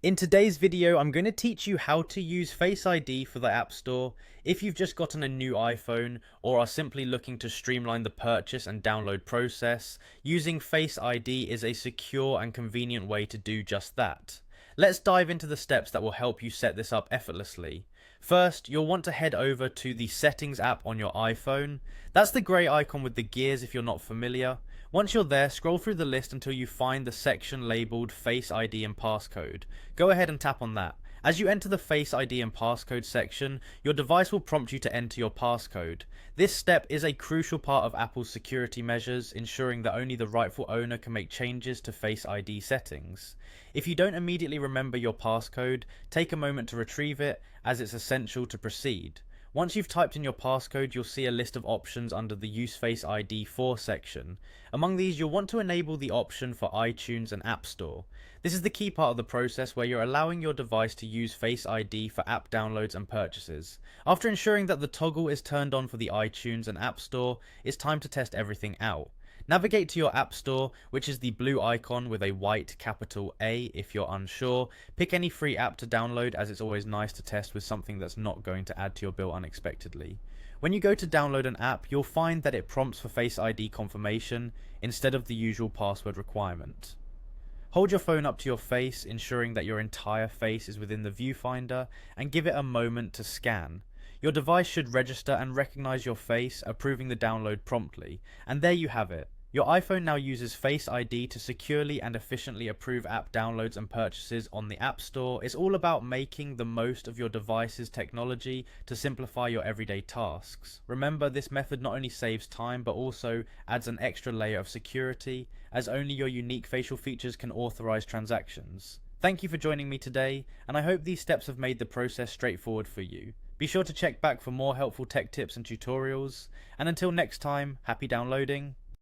In today's video, I'm going to teach you how to use Face ID for the App Store if you've just gotten a new iPhone or are simply looking to streamline the purchase and download process. Using Face ID is a secure and convenient way to do just that. Let's dive into the steps that will help you set this up effortlessly. First, you'll want to head over to the Settings app on your iPhone. That's the grey icon with the gears if you're not familiar. Once you're there, scroll through the list until you find the section labelled Face ID and Passcode. Go ahead and tap on that. As you enter the Face ID and Passcode section, your device will prompt you to enter your passcode. This step is a crucial part of Apple's security measures, ensuring that only the rightful owner can make changes to Face ID settings. If you don't immediately remember your passcode, take a moment to retrieve it, as it's essential to proceed. Once you've typed in your passcode, you'll see a list of options under the Use Face ID for section. Among these, you'll want to enable the option for iTunes and App Store. This is the key part of the process where you're allowing your device to use Face ID for app downloads and purchases. After ensuring that the toggle is turned on for the iTunes and App Store, it's time to test everything out. Navigate to your App Store, which is the blue icon with a white capital A if you're unsure. Pick any free app to download, as it's always nice to test with something that's not going to add to your bill unexpectedly. When you go to download an app, you'll find that it prompts for Face ID confirmation instead of the usual password requirement. Hold your phone up to your face, ensuring that your entire face is within the viewfinder, and give it a moment to scan. Your device should register and recognize your face, approving the download promptly. And there you have it. Your iPhone now uses Face ID to securely and efficiently approve app downloads and purchases on the App Store. It's all about making the most of your device's technology to simplify your everyday tasks. Remember, this method not only saves time but also adds an extra layer of security, as only your unique facial features can authorize transactions. Thank you for joining me today, and I hope these steps have made the process straightforward for you. Be sure to check back for more helpful tech tips and tutorials, and until next time, happy downloading.